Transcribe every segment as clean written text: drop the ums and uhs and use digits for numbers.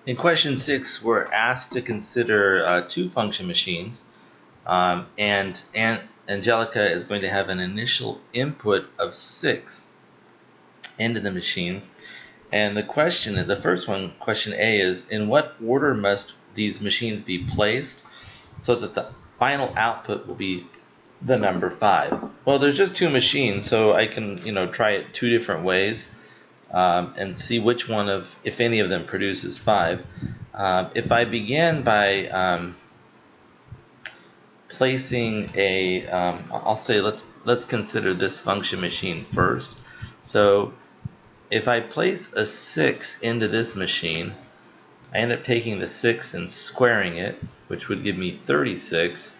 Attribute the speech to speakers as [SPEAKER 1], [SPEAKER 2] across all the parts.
[SPEAKER 1] In question 6, we're asked to consider two function machines, and Angelica is going to have an initial input of 6 into the machines. And the first one, question A, is in what order must these machines be placed so that the final output will be the number 5? Well, there's just two machines, so I can try it two different ways. And see which one if any of them produces 5. If I begin by placing I'll say let's consider this function machine first. So if I place a 6 into this machine, I end up taking the 6 and squaring it, which would give me 36,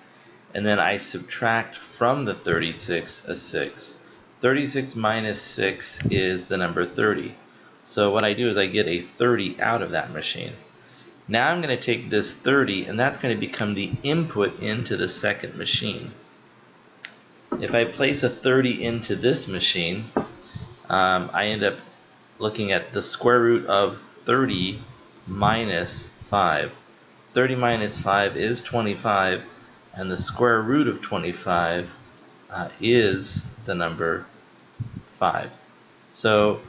[SPEAKER 1] and then I subtract from the 36 a 6. 36 minus 6 is the number 30. So what I do is I get a 30 out of that machine. Now I'm going to take this 30, and that's going to become the input into the second machine. If I place a 30 into this machine, I end up looking at the square root of 30 minus 5. 30 minus 5 is 25, and the square root of 25 is the number 5. So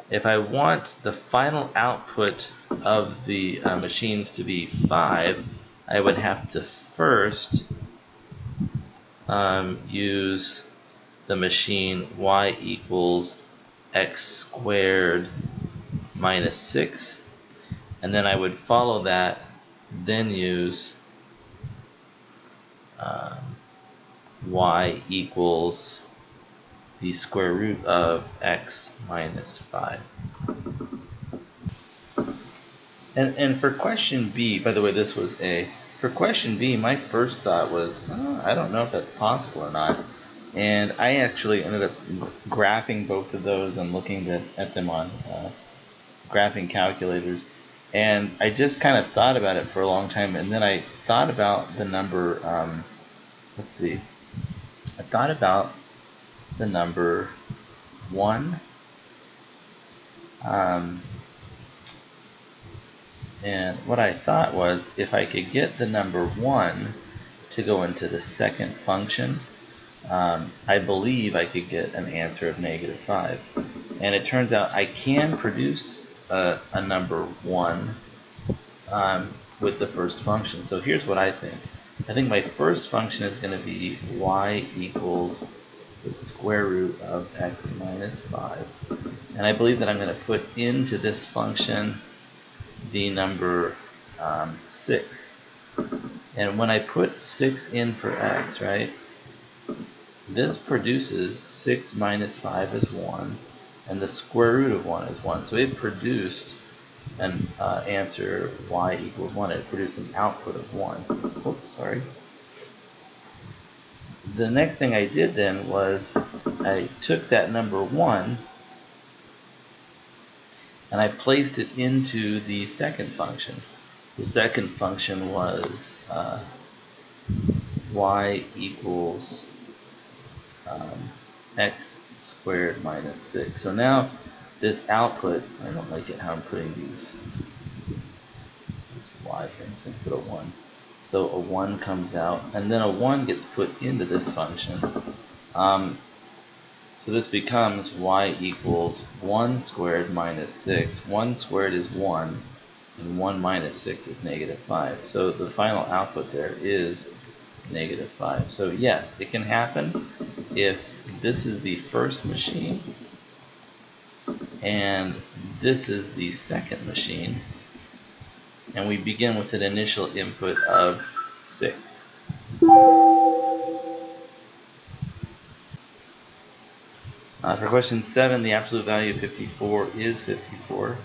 [SPEAKER 1] if I want the final output of the machines to be 5, I would have to first use the machine y equals x squared minus 6, and then I would follow that, then use y equals the square root of x minus 5. And for question B, by the way, this was A. For question B, my first thought was, I don't know if that's possible or not. And I actually ended up graphing both of those and looking at them on graphing calculators. And I just kind of thought about it for a long time. And then I thought about the number, let's see. I thought about the number 1. And what I thought was, if I could get the number 1 to go into the second function, I believe I could get an answer of negative 5. And it turns out I can produce a number 1 with the first function. So here's what I think. I think my first function is going to be y equals the square root of x minus 5. And I believe that I'm going to put into this function the number 6. And when I put 6 in for x, right, this produces 6 minus 5 is 1, and the square root of 1 is 1. So it produced an answer y equals 1. It produced an output of 1. Oops, sorry. The next thing I did then was I took that number 1 and I placed it into the second function. The second function was y equals x squared minus 6. So now this output, I don't like it how I'm putting these y things, so put a 1. So a 1 comes out, and then a 1 gets put into this function. So this becomes y equals 1 squared minus 6. 1 squared is 1, and 1 minus 6 is negative 5. So the final output there is negative 5. So yes, it can happen if this is the first machine and this is the second machine, and we begin with an initial input of 6. For question 7, the absolute value of 54 is 54.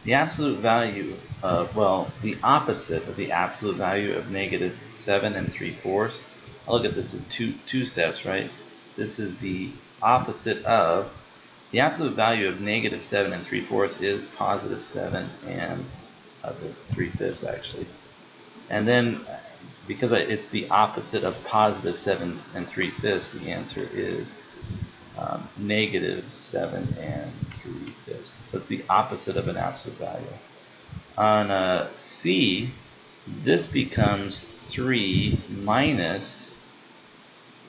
[SPEAKER 1] The absolute value of, well, the opposite of the absolute value of negative 7 3/4. I'll look at this in two steps, right? This is the opposite of, the absolute value of negative 7 3/4 is positive 7 that's 3/5 actually. And then because it's the opposite of positive 7 3/5, the answer is negative 7 3/5. So it's the opposite of an absolute value. On C, this becomes 3 minus,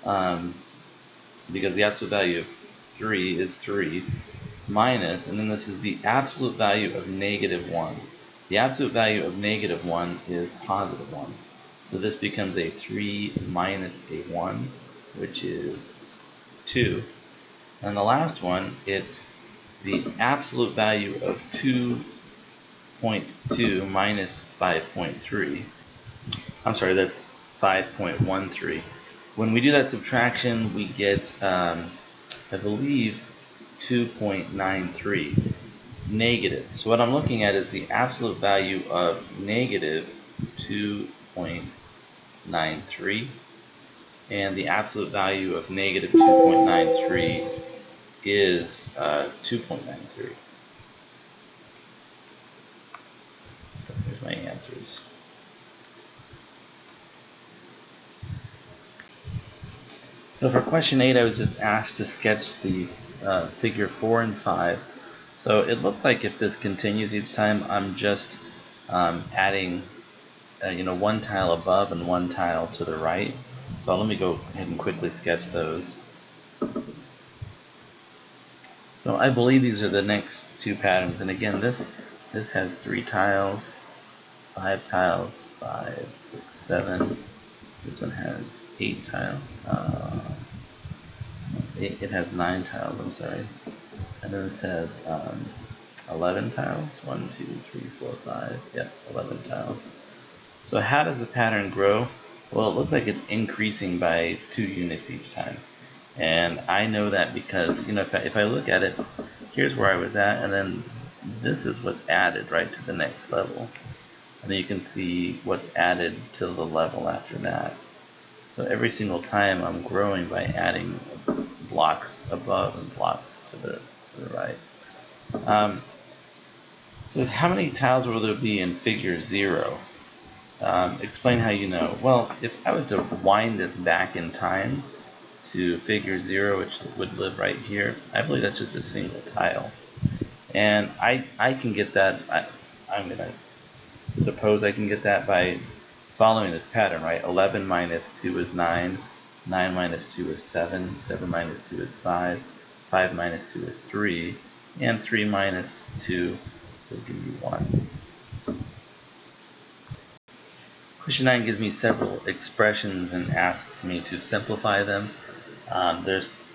[SPEAKER 1] because the absolute value of 3 is 3, minus, and then this is the absolute value of -1. The absolute value of -1 is +1. So this becomes a 3 minus a 1, which is 2. And the last one, it's the absolute value of 2.2 minus 5.3. I'm sorry, that's 5.13. When we do that subtraction, we get, I believe, 2.93 negative. So what I'm looking at is the absolute value of negative 2.93, and the absolute value of negative 2.93 is 2.93. Here's my answers. So for question 8, I was just asked to sketch the figure 4 and 5. So it looks like if this continues each time, I'm just adding one tile above and one tile to the right. So let me go ahead and quickly sketch those. So I believe these are the next two patterns. And again, this has 3 tiles, 5 tiles, 5, 6, 7. This one has 8 tiles. It has 9 tiles, I'm sorry. And then this has 11 tiles. 1, 2, 3, 4, 5. Yep, 11 tiles. So how does the pattern grow? Well, it looks like it's increasing by 2 units each time. And I know that because, if I look at it, here's where I was at, and then this is what's added right to the next level. And then you can see what's added to the level after that. So every single time I'm growing by adding blocks above and blocks to the right. It says, how many tiles will there be in figure 0? Explain how you know. Well, if I was to wind this back in time to figure 0, which would live right here, I believe that's just a single tile. And I can get that, I'm going to suppose I can get that by following this pattern, right? 11 minus 2 is 9, 9 minus 2 is 7, 7 minus 2 is 5, 5 minus 2 is 3, and 3 minus 2 will give you 1. Question 9 gives me several expressions and asks me to simplify them. There's,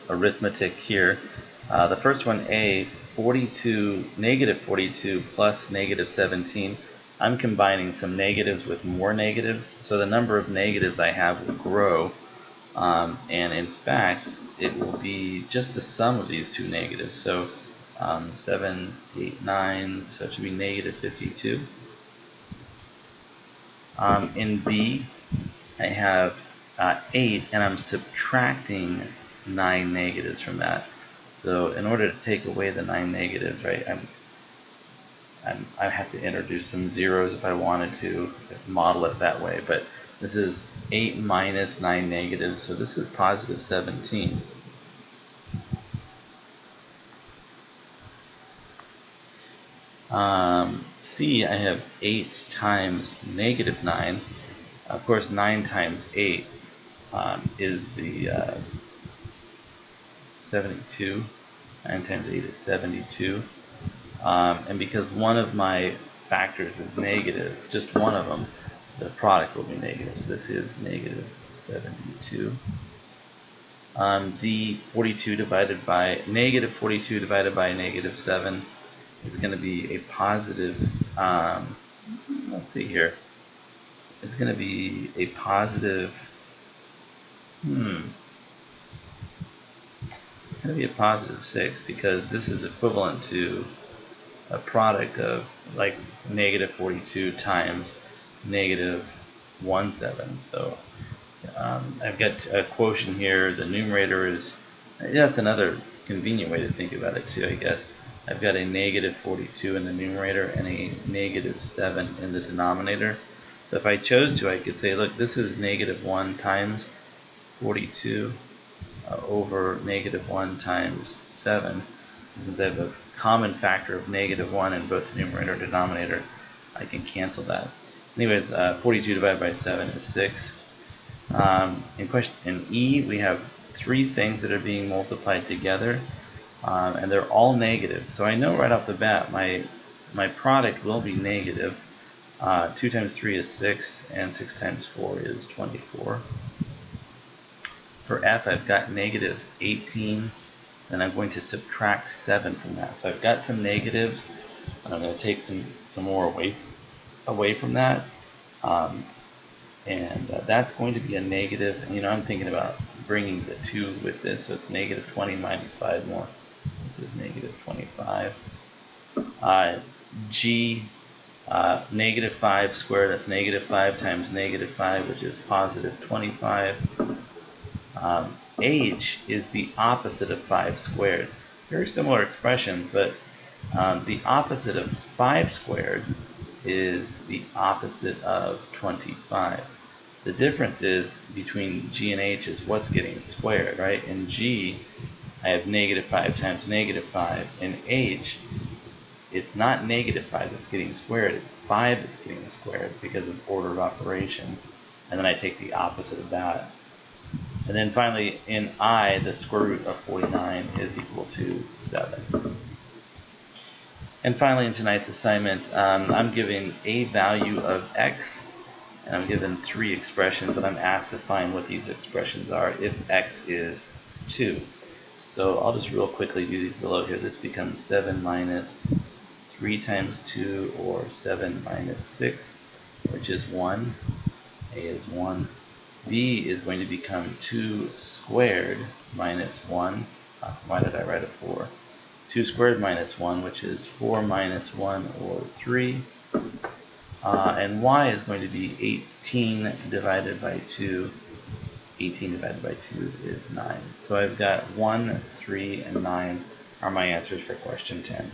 [SPEAKER 1] arithmetic here. The first one, A, 42, negative 42 plus negative 17. I'm combining some negatives with more negatives, so the number of negatives I have will grow. And in fact, it will be just the sum of these two negatives. So 7, 8, 9, so it should be negative 52. In B, I have 8, and I'm subtracting 9 negatives from that. So in order to take away the 9 negatives, right, I have to introduce some zeros if I wanted to model it that way. But this is 8 minus 9 negatives, so this is positive 17. C, I have 8 times negative 9. Of course, 9 times 8 is the 72. 9 times 8 is 72. And because one of my factors is negative, just one of them, the product will be negative. So this is negative 72. D, 42 divided by negative 42 divided by negative 7 is going to be a positive, let's see here, it's going to be a positive, it's going to be a positive 6, because this is equivalent to a product of like negative 42 times negative 17. So I've got a quotient here. The numerator is, that's another convenient way to think about it too, I guess. I've got a negative 42 in the numerator and a negative 7 in the denominator. So if I chose to, I could say, look, this is negative 1 times 42 over negative 1 times 7. Since I have a common factor of -1 in both the numerator and denominator, I can cancel that. Anyways, 42 divided by 7 is 6. In E, we have 3 things that are being multiplied together, and they're all negative. So I know right off the bat my product will be negative. 2 times 3 is 6, and 6 times 4 is 24. For F, I've got -18, and I'm going to subtract 7 from that. So I've got some negatives, and I'm going to take some more away from that. And that's going to be a negative. And, I'm thinking about bringing the 2 with this, so it's -20 minus 5 more. This is -25. G, -5 squared, that's -5 times -5, which is +25. H is the opposite of 5 squared. Very similar expressions, but the opposite of 5 squared is the opposite of 25. The difference is between G and H is what's getting squared, right? In G, I have -5 times -5. In H, it's not -5 that's getting squared, it's 5 that's getting squared because of order of operation. And then I take the opposite of that. And then finally, in I, the square root of 49 is equal to 7. And finally, in tonight's assignment, I'm given a value of x, and I'm given 3 expressions, and I'm asked to find what these expressions are if x is 2. So I'll just real quickly do these below here. This becomes 7 minus 3 times 2, or 7 minus 6, which is 1. A is 1. B is going to become 2 squared minus 1. Why did I write a 4? 2 squared minus 1, which is 4 minus 1, or 3. And y is going to be 18 divided by 2. 18 divided by 2 is 9. So I've got 1, 3, and 9 are my answers for question 10.